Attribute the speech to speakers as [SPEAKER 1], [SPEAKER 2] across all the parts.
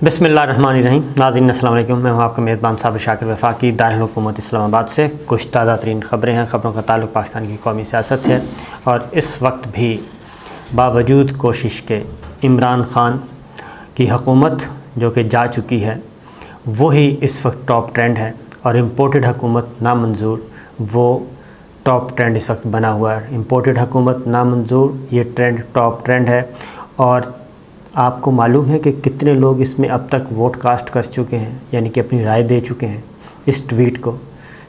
[SPEAKER 1] बिस्मिल्लाहिर्रहमानिर्रहीम। नाज़रीन अस्सलाम वालेकुम। मैं हूं आपका मेज़बान साबिर शाकिर वफाकी दारुल हुकूमत इस्लामाबाद से। कुछ ताज़ा तरीन ख़बरें हैं। ख़बरों का ताल्लुक़ पाकिस्तान की कौमी सियासत है और इस वक्त भी बावजूद कोशिश के इमरान ख़ान की हुकूमत जो कि जा चुकी है वही इस वक्त टॉप ट्रेंड है और इम्पोर्टेड हुकूमत नामंजूर, वो टॉप ट्रेंड इस वक्त बना हुआ है। इम्पोर्टेड हुकूमत नामंजूर, ये ट्रेंड टॉप ट्रेंड है। और आपको मालूम है कि कितने लोग इसमें अब तक वोट कास्ट कर चुके हैं, यानी कि अपनी राय दे चुके हैं इस ट्वीट को।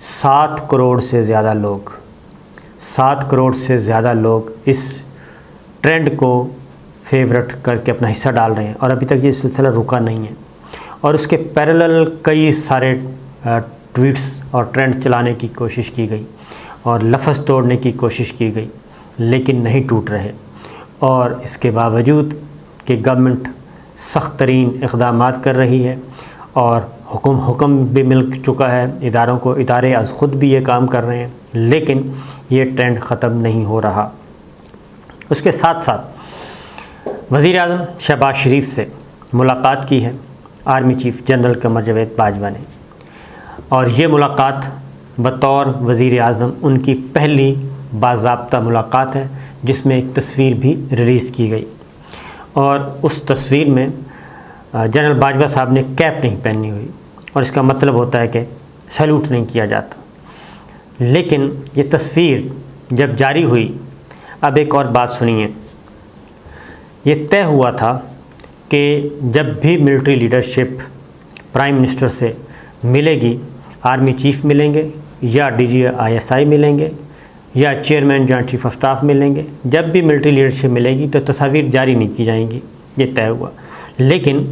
[SPEAKER 1] 7 करोड़ से ज़्यादा लोग, 7 करोड़ से ज़्यादा लोग इस ट्रेंड को फेवरेट करके अपना हिस्सा डाल रहे हैं और अभी तक ये सिलसिला रुका नहीं है। और उसके पैरेलल कई सारे ट्वीट्स और ट्रेंड चलाने की कोशिश की गई और लफ्ज़ तोड़ने की कोशिश की गई, लेकिन नहीं टूट रहे। और इसके बावजूद कि गवर्नमेंट सख्त तरीन इक़दामात कर रही है और हुक्म भी मिल चुका है इदारों को, इदारे आज ख़ुद भी ये काम कर रहे हैं, लेकिन ये ट्रेंड ख़त्म नहीं हो रहा। उसके साथ साथ वज़ीर आज़म शहबाज शरीफ से मुलाकात की है आर्मी चीफ़ जनरल क़मर जावेद बाजवा ने, और ये मुलाकात बतौर वज़ीर आज़म उनकी पहली बाज़ाब्ता मुलाकात है, जिसमें एक तस्वीर भी रिलीज़ की गई। और उस तस्वीर में जनरल बाजवा साहब ने कैप नहीं पहनी हुई और इसका मतलब होता है कि सैल्यूट नहीं किया जाता। लेकिन ये तस्वीर जब जारी हुई, अब एक और बात सुनिए। ये तय हुआ था कि जब भी मिलिट्री लीडरशिप प्राइम मिनिस्टर से मिलेगी, आर्मी चीफ़ मिलेंगे या DGISI मिलेंगे या chairman joint chief of staff मिलेंगे, जब भी मिलिट्री लीडरशिप मिलेगी तो तस्वीर जारी नहीं की जाएंगी, ये तय हुआ। लेकिन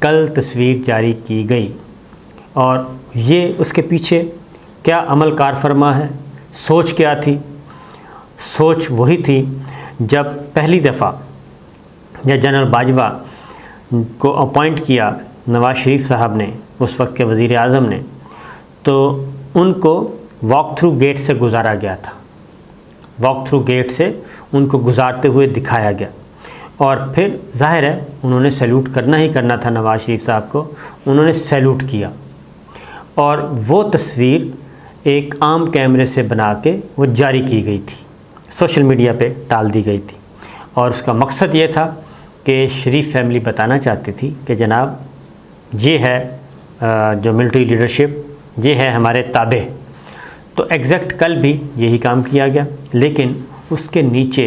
[SPEAKER 1] कल तस्वीर जारी की गई और ये उसके पीछे क्या अमल कार फरमा है, सोच क्या थी? सोच वही थी जब पहली दफ़ा जब जनरल बाजवा को अपॉइंट किया नवाज़ शरीफ साहब ने, उस वक्त के वज़ीर आज़म ने, तो उनको वॉक थ्रू गेट से गुजारा गया था। वॉक थ्रू गेट से उनको गुजारते हुए दिखाया गया और फिर जाहिर है उन्होंने सैल्यूट करना ही करना था नवाज़ शरीफ साहब को, उन्होंने सैल्यूट किया। और वो तस्वीर एक आम कैमरे से बना के वो जारी की गई थी, सोशल मीडिया पे डाल दी गई थी। और उसका मकसद ये था कि शरीफ फैमिली बताना चाहती थी कि जनाब ये है जो मिलिट्री लीडरशिप, ये है हमारे ताबे। तो एग्जैक्ट कल भी यही काम किया गया, लेकिन उसके नीचे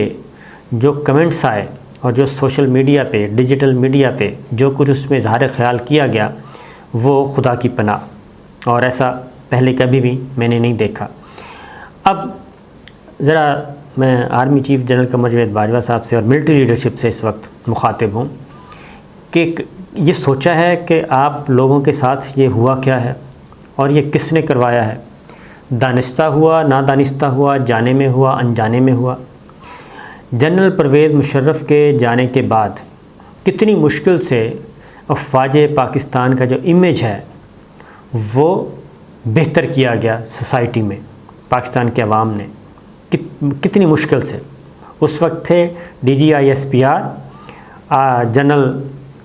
[SPEAKER 1] जो कमेंट्स आए और जो सोशल मीडिया पे, डिजिटल मीडिया पे जो कुछ उसमें इज़हार ख्याल किया गया, वो खुदा की पनाह, और ऐसा पहले कभी भी मैंने नहीं देखा। अब ज़रा मैं आर्मी चीफ़ जनरल क़मर जावेद बाजवा साहब से और मिलिट्री लीडरशिप से इस वक्त मुखातिब हूँ कि ये सोचा है कि आप लोगों के साथ ये हुआ क्या है और ये किसने करवाया है। दानिस्ता हुआ, नादानिस्ता हुआ, जाने में हुआ, अनजाने में हुआ। जनरल परवेज़ मुशर्रफ के जाने के बाद कितनी मुश्किल से अफ़वाज पाकिस्तान का जो इमेज है वो बेहतर किया गया सोसाइटी में, पाकिस्तान के अवाम ने कितनी मुश्किल से। उस वक्त थे DGISPR जनरल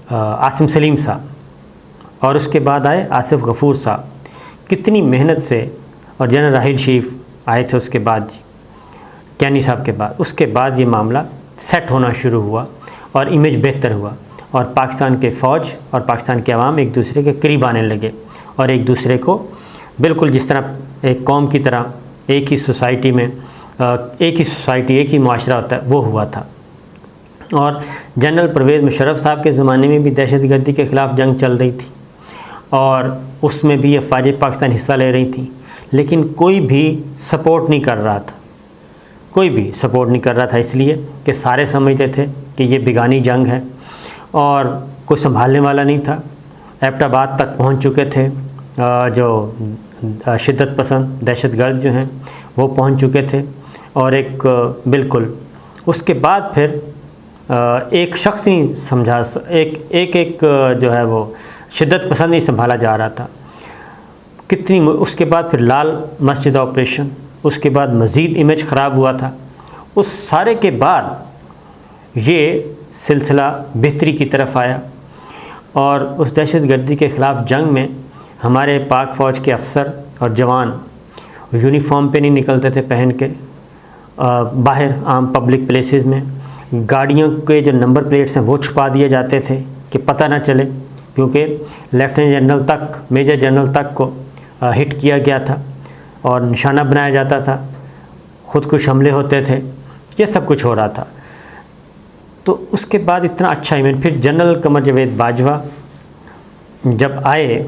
[SPEAKER 1] आसिम सलीम साहब, और उसके बाद आए आसिफ गफ़ूर साहब, कितनी मेहनत से, और जनरल राहिल शरीफ आए थे उसके बाद, कैनी साहब के बाद। उसके बाद ये मामला सेट होना शुरू हुआ और इमेज बेहतर हुआ और पाकिस्तान के फ़ौज और पाकिस्तान के अवाम एक दूसरे के करीब आने लगे और एक दूसरे को बिल्कुल जिस तरह एक कौम की तरह एक ही सोसाइटी में एक ही सोसाइटी, एक ही मुआशरा होता है, वो हुआ था। और जनरल परवेज़ मुशर्रफ साहब के ज़माने में भी दहशतगर्दी के ख़िलाफ़ जंग चल रही थी और उसमें भी अफ़वाज पाकिस्तान हिस्सा ले रही थी, लेकिन कोई भी सपोर्ट नहीं कर रहा था, कोई भी सपोर्ट नहीं कर रहा था, इसलिए कि सारे समझते थे कि ये बेगानी जंग है और कोई संभालने वाला नहीं था। एबटाबाद तक पहुंच चुके थे जो शिद्दत पसंद दहशतगर्द जो हैं वो पहुंच चुके थे, और एक बिल्कुल उसके बाद फिर एक शख्स नहीं समझा, एक जो है वो शिद्दत पसंद नहीं संभाला जा रहा था। कितनी उसके बाद फिर लाल मस्जिद ऑपरेशन, उसके बाद मज़ीद इमेज ख़राब हुआ था। उस सारे के बाद ये सिलसिला बेहतरी की तरफ आया और उस दहशतगर्दी के ख़िलाफ़ जंग में हमारे पाक फ़ौज के अफसर और जवान यूनिफॉर्म पे नहीं निकलते थे पहन के बाहर आम पब्लिक प्लेसेस में। गाड़ियों के जो नंबर प्लेट्स हैं वो छुपा दिए जाते थे कि पता ना चले, क्योंकि लेफ्टिनेंट जनरल तक, मेजर जनरल तक को हिट किया गया था और निशाना बनाया जाता था, खुदकुश हमले होते थे, ये सब कुछ हो रहा था। तो उसके बाद इतना अच्छा इवेंट, फिर जनरल कमर जावेद बाजवा जब आए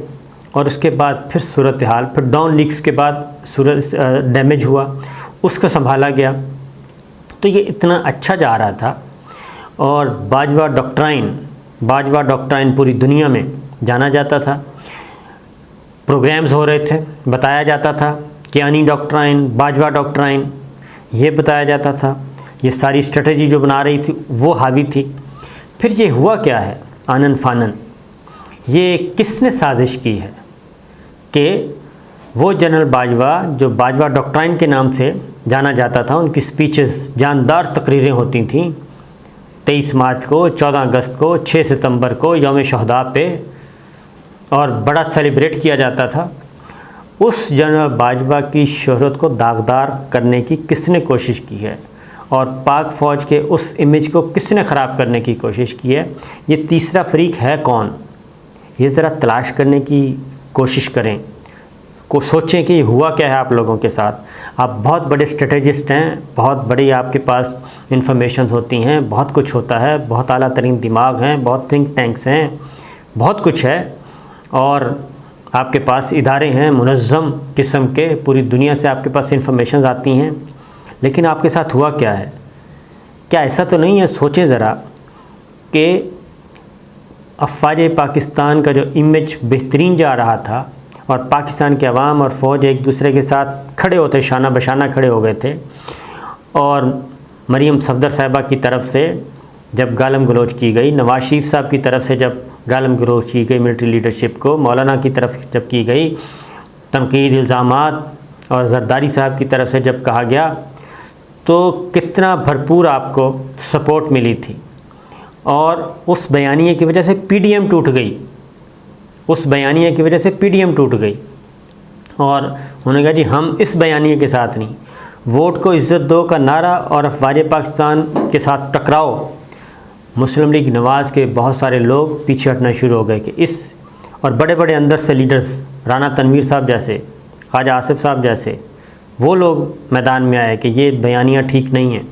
[SPEAKER 1] और उसके बाद फिर सूरत हाल, फिर डाउन लीग्स के बाद सूरत डैमेज हुआ, उसको संभाला गया। तो ये इतना अच्छा जा रहा था और बाजवा डॉक्ट्राइन पूरी दुनिया में जाना जाता था। प्रोग्राम्स हो रहे थे, बताया जाता था कियानी डॉक्ट्राइन, बाजवा डॉक्ट्राइन, ये बताया जाता था। ये सारी स्ट्रेटजी जो बना रही थी वो हावी थी। फिर ये हुआ क्या है आनन फानन, ये किसने साजिश की है कि वो जनरल बाजवा जो बाजवा डॉक्ट्राइन के नाम से जाना जाता था, उनकी स्पीचेस जानदार तकरीरें होती थीं 23 मार्च को, 14 अगस्त को, 6 सितंबर को, यौम शहदा पे, और बड़ा सेलिब्रेट किया जाता था। उस जनरल बाजवा की शोहरत को दागदार करने की किसने कोशिश की है और पाक फ़ौज के उस इमेज को किसने ख़राब करने की कोशिश की है, ये तीसरा फरीक है कौन, ये ज़रा तलाश करने की कोशिश करें, को सोचें कि हुआ क्या है आप लोगों के साथ। आप बहुत बड़े स्ट्रेटेजिस्ट हैं, बहुत बड़ी आपके पास इंफॉर्मेशन होती हैं, बहुत कुछ होता है, बहुत आला तरीन दिमाग हैं, बहुत थिंक टैंक्स हैं, बहुत कुछ है, और आपके पास इदारे हैं मुनज़्ज़म किस्म के, पूरी दुनिया से आपके पास इंफॉर्मेशन आती हैं। लेकिन आपके साथ हुआ क्या है? क्या ऐसा तो नहीं है, सोचें ज़रा, कि अफ़वाज पाकिस्तान का जो इमेज बेहतरीन जा रहा था और पाकिस्तान के अवाम और फ़ौज एक दूसरे के साथ खड़े होते, शाना बशाना खड़े हो गए थे, और मरीम सफदर साहिबा की तरफ से जब गालम गलोच की गई, नवाज शरीफ साहब की तरफ से जब गालम गलोच की गई मिलिट्री लीडरशिप को, मौलाना की तरफ जब की गई तनकीद, इल्ज़ामात, और जरदारी साहब की तरफ से जब कहा गया, तो कितना भरपूर आपको सपोर्ट मिली थी। और उस बयानिए की वजह से पीडीएम टूट गई, उस बयानिए की वजह से पीडीएम टूट गई, और उन्होंने कहा जी हम इस बयानिए के साथ नहीं, वोट को इज़्ज़त दो का नारा और अफ़वाज पाकिस्तान के साथ टकराओ। मुस्लिम लीग नवाज़ के बहुत सारे लोग पीछे हटना शुरू हो गए कि इस, और बड़े बड़े अंदर से लीडर्स, राना तनवीर साहब जैसे, ख्वाजा आसिफ साहब जैसे, वो लोग मैदान में आए कि ये बयानियाँ ठीक नहीं है।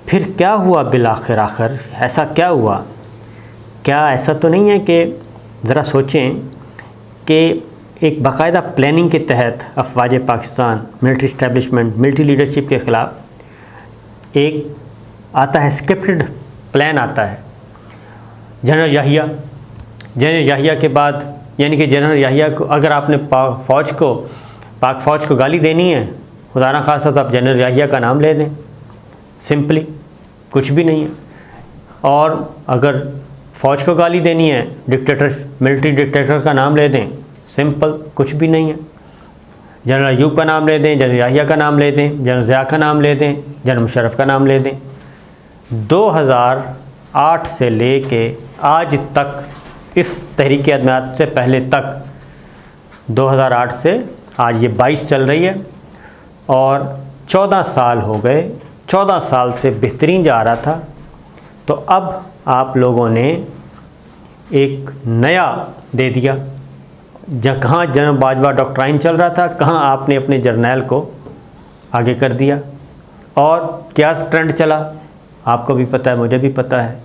[SPEAKER 1] फिर क्या हुआ आखिर ऐसा क्या हुआ? क्या ऐसा तो नहीं है कि ज़रा सोचें कि एक बाकायदा प्लानिंग के तहत अफ़वाज Pakistan, military establishment, military leadership के ख़िलाफ़ एक आता है, स्क्रिप्टेड प्लान आता है। जनरल याहिया के बाद, यानी कि जनरल याहिया को अगर आपने पाक फ़ौज को गाली देनी है, खुदा ना खासा, तो आप जनरल याहिया का नाम ले दें, सिंपली, कुछ भी नहीं है। और अगर फ़ौज को गाली देनी है, मिलिट्री डिक्टेटर का नाम ले दें, सिंपल, कुछ भी नहीं है। जनरल अयूब का नाम ले दें, जनरल याहिया का नाम ले दें, जनरल ज़िया का नाम ले दें, जनरल मुशर्रफ का नाम ले दें। 2008 से ले के आज तक, इस तहरीक अदमियात से पहले तक, 2008 से आज ये 22 चल रही है, और 14 साल हो गए, 14 साल से बेहतरीन जा रहा था। तो अब आप लोगों ने एक नया दे दिया, कहाँ जनरल बाजवा डॉक्ट्राइन चल रहा था, कहाँ आपने अपने जर्नैल को आगे कर दिया, और क्या ट्रेंड चला आपको भी पता है, मुझे भी पता है।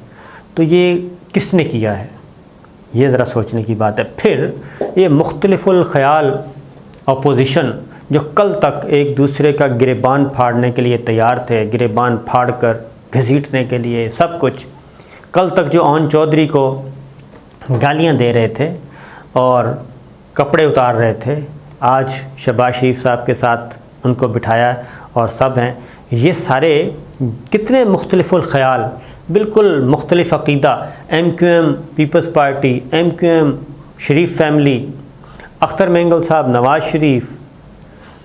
[SPEAKER 1] तो ये किसने किया है, ये ज़रा सोचने की बात है। फिर ये मुख्तलिफुल ख़याल अपोजिशन जो कल तक एक दूसरे का गिरेबान फाड़ने के लिए तैयार थे, गिरेबान फाड़ कर घसीटने के लिए सब कुछ, कल तक जो ओन चौधरी को गालियां दे रहे थे और कपड़े उतार रहे थे, आज शहबाज शरीफ साहब के साथ उनको बिठाया और सब हैं। ये सारे कितने मुख्तलिफुल ख़याल, बिल्कुल मुख्तलिफ अक़ीदा, MQM पीपल्स पार्टी, MQM शरीफ फैमिली, अख्तर मेंगल साहब, नवाज़ शरीफ,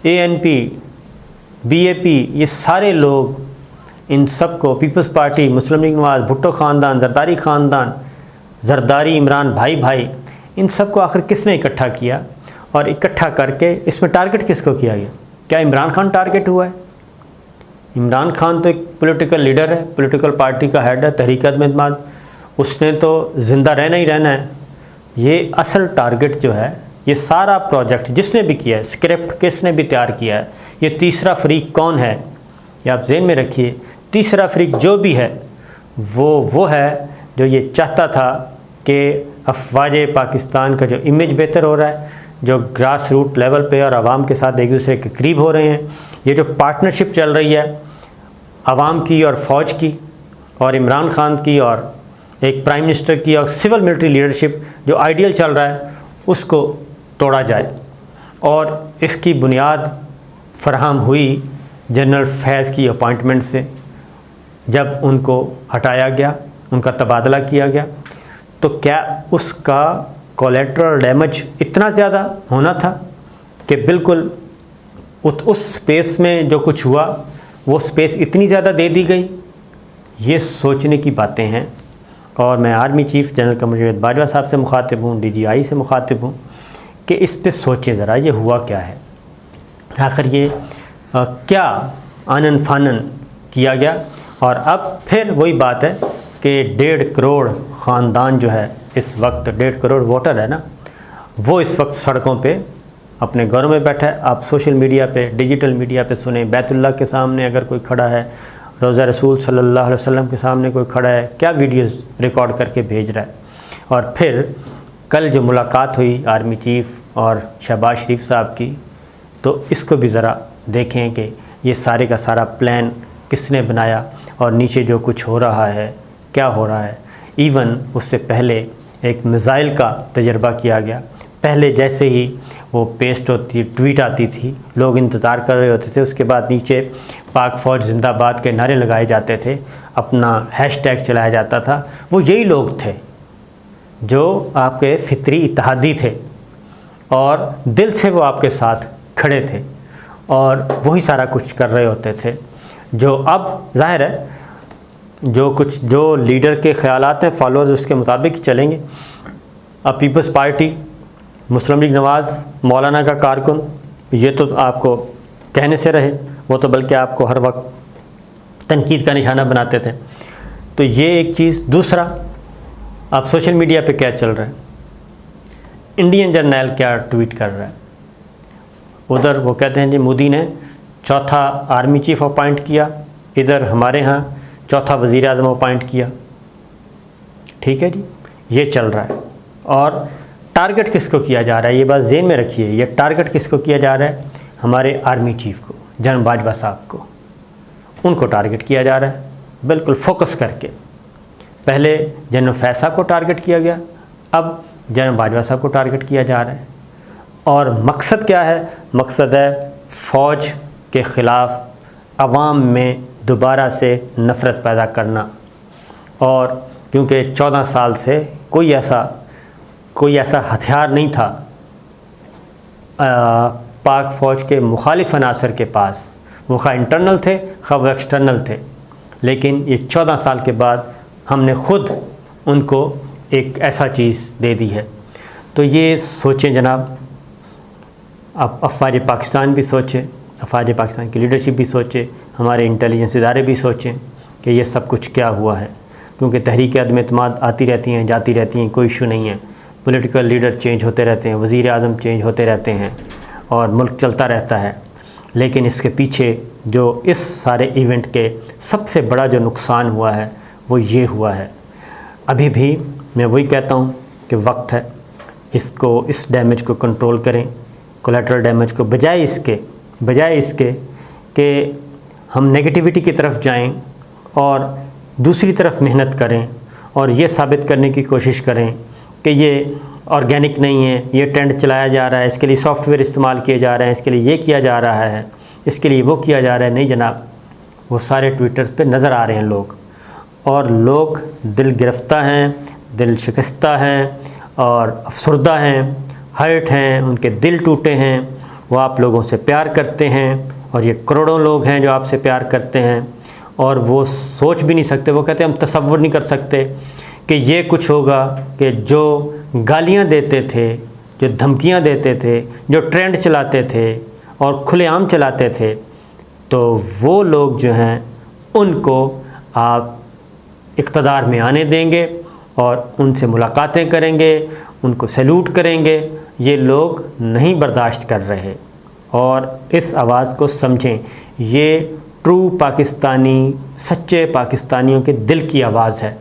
[SPEAKER 1] ANP, BAP, ये सारे लोग, इन सब को, पीपल्स पार्टी, मुस्लिम लीग नवाज़, भुट्टो ख़ानदान, जरदारी ख़ानदान, जरदारी, इमरान भाई, इन सबको आखिर किसने इकट्ठा किया और इकट्ठा करके इसमें टारगेट किसको किया गया? क्या इमरान खान टारगेट हुआ है? इमरान खान तो एक पॉलिटिकल लीडर है, पॉलिटिकल पार्टी का हेड है, तहरीक अदम, उसने तो ज़िंदा रहना ही रहना है। ये असल टारगेट जो है, ये सारा प्रोजेक्ट जिसने भी किया है, स्क्रिप्ट किसने भी तैयार किया है, ये तीसरा फरीक कौन है, ये आप ज़हन में रखिए। तीसरा फरीक जो भी है वो है जो ये चाहता था कि अफवाज पाकिस्तान का जो इमेज बेहतर हो रहा है, जो ग्रास रूट लेवल पे और आवाम के साथ एक दूसरे के करीब हो रहे हैं, ये जो पार्टनरशिप चल रही है आवाम की और फ़ौज की और इमरान खान की और एक प्राइम मिनिस्टर की और सिविल मिलिट्री लीडरशिप जो आइडियल चल रहा है, उसको तोड़ा जाए। और इसकी बुनियाद फराहम हुई जनरल फैज़ की अपॉइंटमेंट से। जब उनको हटाया गया, उनका तबादला किया गया, तो क्या उसका कोलेटरल डैमेज इतना ज़्यादा होना था कि बिल्कुल उस स्पेस में जो कुछ हुआ वो स्पेस इतनी ज़्यादा दे दी गई? ये सोचने की बातें हैं। और मैं army chief general Qamar Javed Bajwa साहब से मुखातिब हूँ, DGI से मुखातिब हूँ कि इस पे सोचें ज़रा, ये हुआ क्या है आखिर, ये क्या आनन फानन किया गया। और अब फिर वही बात है कि 1.5 करोड़ ख़ानदान जो है इस वक्त, 1.5 करोड़ वोटर है ना, वो इस वक्त सड़कों पे अपने घरों में बैठा है। आप सोशल मीडिया पे, डिजिटल मीडिया पे सुने, बैतुल्लाह के सामने अगर कोई खड़ा है, रोज़ा रसूल सल्लल्लाहु अलैहि वसल्लम के सामने कोई खड़ा है, क्या वीडियोस रिकॉर्ड करके भेज रहा है। और फिर कल जो मुलाकात हुई आर्मी चीफ़ और शहबाज शरीफ साहब की, तो इसको भी ज़रा देखें कि ये सारे का सारा प्लान किसने बनाया और नीचे जो कुछ हो रहा है क्या हो रहा है। इवन उससे पहले एक मिसाइल का तजर्बा किया गया। पहले जैसे ही वो पेस्ट होती, ट्वीट आती थी, लोग इंतज़ार कर रहे होते थे, उसके बाद नीचे पाक फ़ौज जिंदाबाद के नारे लगाए जाते थे, अपना हैशटैग चलाया जाता था। वो यही लोग थे जो आपके फितरी इत्तेहादी थे और दिल से वो आपके साथ खड़े थे और वही सारा कुछ कर रहे होते थे। जो अब ज़ाहिर है जो लीडर के ख़यालात हैं, फॉलोअर्स उसके मुताबिक चलेंगे। अब पीपल्स पार्टी, मुस्लिम लीग नवाज़, मौलाना का कारकुन, ये तो आपको कहने से रहे, वो तो बल्कि आपको हर वक्त तनकीद का निशाना बनाते थे। तो ये एक चीज़। दूसरा, अब सोशल मीडिया पे क्या चल रहा है, इंडियन जर्नल क्या ट्वीट कर रहा है। उधर वो कहते हैं जी मोदी ने चौथा आर्मी चीफ़ अपॉइंट किया, इधर हमारे यहाँ चौथा वज़ीर आज़म अपॉइंट किया। ठीक है जी, ये चल रहा है। और टारगेट किसको किया जा रहा है, ये बात ज़हन में रखिए। ये टारगेट किसको किया जा रहा है? हमारे आर्मी चीफ़ को, जनरल बाजवा साहब को, उनको टारगेट किया जा रहा है बिल्कुल फोकस करके। पहले जनरल फैज़ साहब को टारगेट किया गया, अब जनरल बाजवा साहब को टारगेट किया जा रहा है। और मकसद क्या है? मकसद है फ़ौज के ख़िलाफ़ अवाम में दोबारा से नफ़रत पैदा करना। और क्योंकि 14 साल से कोई ऐसा हथियार नहीं था पाक फ़ौज के मुखालिफ अनासर के पास, वो खा इंटरनल थे खा वो एक्सटर्नल थे। लेकिन ये 14 साल के बाद हमने ख़ुद उनको एक ऐसा चीज़ दे दी है। तो ये सोचें जनाब, अब अफवाज पाकिस्तान भी सोचें, अफवाज पाकिस्तान की लीडरशिप भी सोचे, हमारे इंटेलिजेंस इदारे भी सोचें कि ये सब कुछ क्या हुआ है। क्योंकि तहरीक अदम एतमाद आती रहती हैं, जाती रहती हैं, कोई इशू नहीं है। पॉलिटिकल लीडर चेंज होते रहते हैं, वज़ीर आज़म चेंज होते रहते हैं और मुल्क चलता रहता है। लेकिन इसके पीछे जो इस सारे इवेंट के सबसे बड़ा जो नुकसान हुआ है वो ये हुआ है। अभी भी मैं वही कहता हूँ कि वक्त है इस डैमेज को कंट्रोल करें, कोलेटरल डैमेज को, बजाय इसके कि हम नेगेटिविटी की तरफ जाएं और दूसरी तरफ मेहनत करें और ये साबित करने की कोशिश करें कि ये ऑर्गेनिक नहीं है, ये ट्रेंड चलाया जा रहा है, इसके लिए सॉफ्टवेयर इस्तेमाल किए जा रहे हैं, इसके लिए ये किया जा रहा है, इसके लिए वो किया जा रहा है। नहीं जनाब, वो सारे ट्विटर्स पे नज़र आ रहे हैं लोग, और लोग दिल गिरफ्ता हैं, दिल शिकस्ता हैं और अफसरदा हैं, हर्ट हैं, उनके दिल टूटे हैं। वो आप लोगों से प्यार करते हैं और ये करोड़ों लोग हैं जो आपसे प्यार करते हैं और वो सोच भी नहीं सकते। वो कहते हैं हम तसव्वुर नहीं कर सकते कि ये कुछ होगा कि जो गालियां देते थे, जो धमकियां देते थे, जो ट्रेंड चलाते थे और खुलेआम चलाते थे, तो वो लोग जो हैं उनको आप इक़्तिदार में आने देंगे और उनसे मुलाकातें करेंगे, उनको सैल्यूट करेंगे। ये लोग नहीं बर्दाश्त कर रहे और इस आवाज़ को समझें। ये ट्रू पाकिस्तानी, सच्चे पाकिस्तानियों के दिल की आवाज़ है।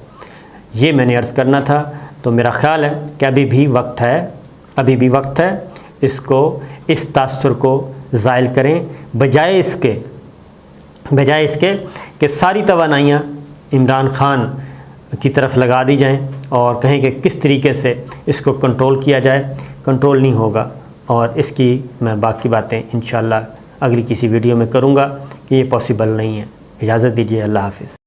[SPEAKER 1] ये मैंने अर्ज़ करना था। तो मेरा ख़्याल है कि अभी भी वक्त है, इसको, इस तासुर को ज़ाइल करें, बजाय इसके कि सारी तवानाइयाँ इमरान खान की तरफ लगा दी जाएं और कहें कि किस तरीके से इसको कंट्रोल किया जाए। कंट्रोल नहीं होगा और इसकी मैं बाकी बातें इंशाअल्लाह अगली किसी वीडियो में करूँगा कि ये पॉसिबल नहीं है। इजाज़त दीजिए। अल्लाह हाफ़िज़।